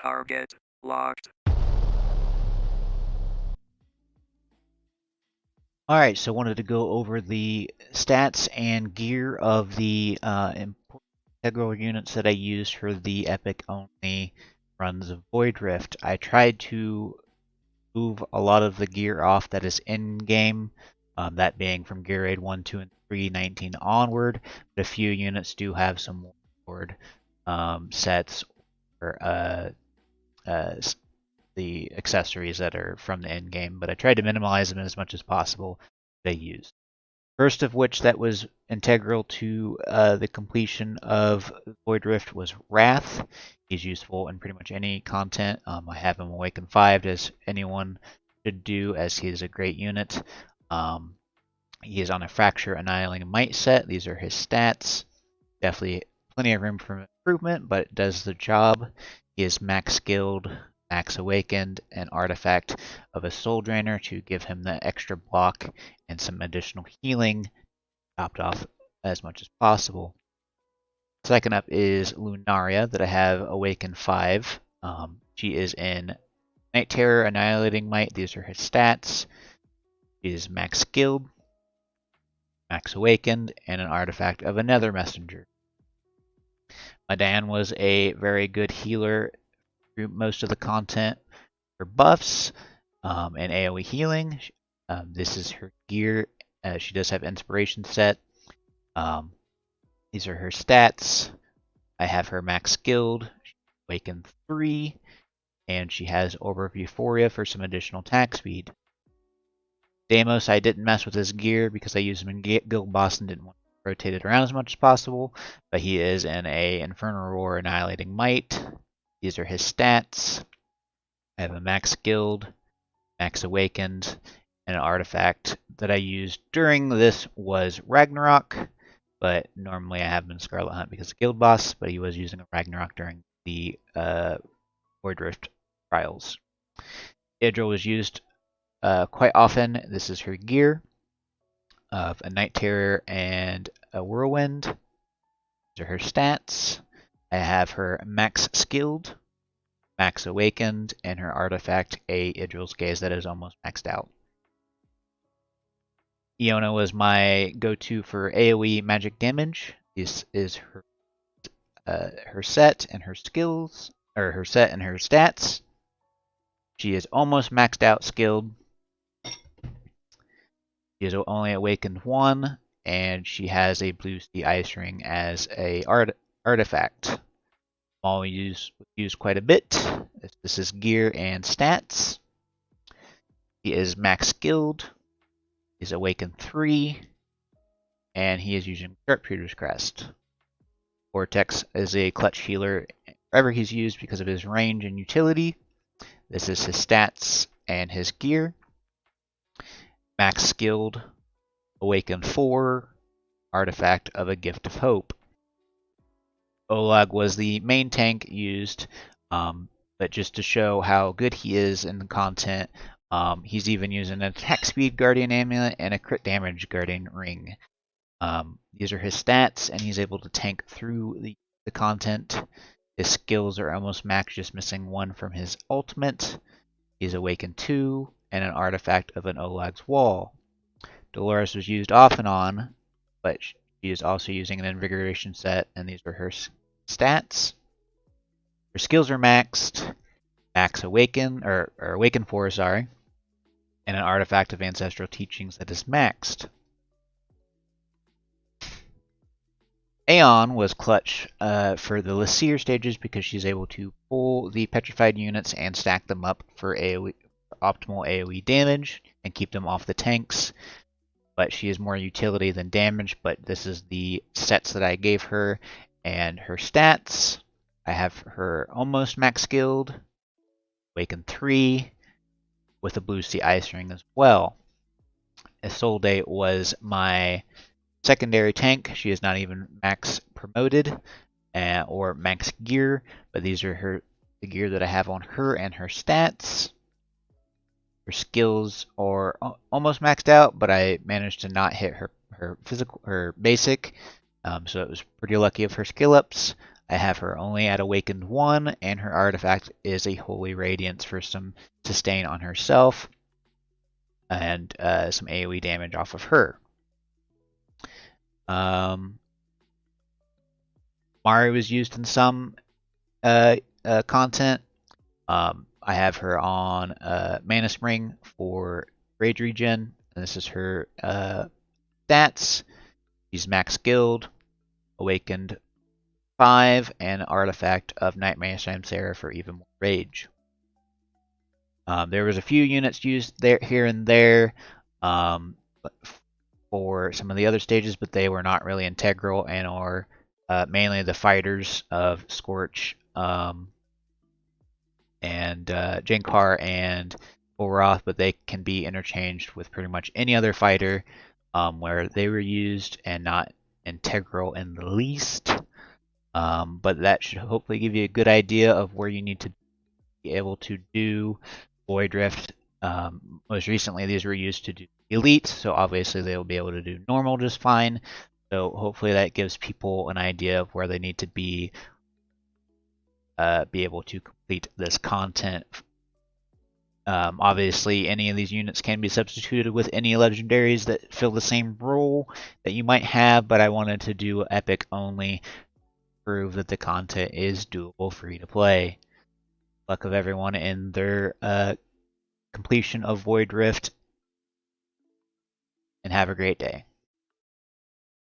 Target locked. Alright, so wanted to go over the stats and gear of the integral units that I used for the epic only runs of Void Rift. I tried to move a lot of the gear off that is in game, that being from gear raid 1, 2, and 3, 19 onward, but a few units do have some board sets or the accessories that are from the end game, but I tried to minimize them as much as possible they used. First of which that was integral to the completion of Void Rift was Wrath. He's useful in pretty much any content. I have him Awaken 5 as anyone should do, as he is a great unit. He is on a Fracture Annihilating Might set. These are his stats. Definitely plenty of room for improvement, but it does the job. He is max skilled, max awakened, an artifact of a soul drainer to give him the extra block and some additional healing, topped off as much as possible. Second up is Lunaria that I have awakened 5. She is in Night Terror, Annihilating Might. These are her stats. She is max skilled, max awakened, and an artifact of another messenger. Madan was a very good healer through most of the content for buffs and AoE healing. This is her gear. She does have inspiration set. These are her stats. I have her max skilled, awakened 3, and she has Orb of Euphoria for some additional attack speed. Deimos, I didn't mess with his gear because I used him in Guild Boss and didn't want to rotate it around as much as possible, but he is in a Infernal Roar Annihilating Might. These are his stats. I have a max skilled, max awakened, and an artifact that I used during this was Ragnarok, but normally I have him in Scarlet Hunt because of Guild Boss, but he was using a Ragnarok during the Void Rift trials. Idril was used quite often. This is her gear of a Night Terror and a Whirlwind. These are her stats. I have her max skilled, max awakened, and her artifact, a Idril's Gaze that is almost maxed out. Iona was my go-to for AoE magic damage. This is her set and her skills, or her set and her stats. She is almost maxed out skilled. She is only awakened 1, and she has a Blue Sea Ice Ring as a artifact. All used quite a bit. This is gear and stats. He is max skilled. He's awakened 3, and he is using Sharpshooter's Crest. Vortex is a clutch healer wherever he's used because of his range and utility. This is his stats and his gear. Max skilled, awakened 4, artifact of a Gift of Hope. Olag was the main tank used, but just to show how good he is in the content, he's even using an attack speed guardian amulet and a crit damage guardian ring. These are his stats, and he's able to tank through the content. His skills are almost max, just missing 1 from his ultimate. He's awakened 2, and an artifact of an Olag's Wall. Dolores was used off and on, but she is also using an invigoration set, and these are her stats. Her skills are maxed, max awaken, or awaken 4, sorry, and an artifact of ancestral teachings that is maxed. Aeon was clutch for the Lyseer stages because she's able to pull the petrified units and stack them up for optimal AoE damage and keep them off the tanks. But she is more utility than damage, but this is the sets that I gave her and her stats. I have her almost max skilled, awakened 3, with a Blue Sea Ice Ring as well. Isolde was my secondary tank. She is not even max promoted or max gear, but these are the gear that I have on her and her stats. Her skills are almost maxed out, but I managed to not hit her basic, so it was pretty lucky of her skill ups. I have her only at Awakened 1, and her artifact is a Holy Radiance for some sustain on herself, and some AoE damage off of her. Mari was used in some content. I have her on Mana Spring for Rage Regen, and this is her stats. She's max guild, Awakened 5, and Artifact of Nightmare Samsara for even more rage. There was a few units used there, here and there, for some of the other stages, but they were not really integral and are mainly the fighters of Scorch and Jinkar and Olroth, but they can be interchanged with pretty much any other fighter where they were used and not integral in the least. But that should hopefully give you a good idea of where you need to be able to do Void Rift. Most recently, these were used to do Elite, so obviously they will be able to do Normal just fine. So hopefully that gives people an idea of where they need to be able to complete this content. Obviously, any of these units can be substituted with any legendaries that fill the same role that you might have, but I wanted to do Epic only to prove that the content is doable free to play. Luck of everyone in their completion of Void Rift, and have a great day.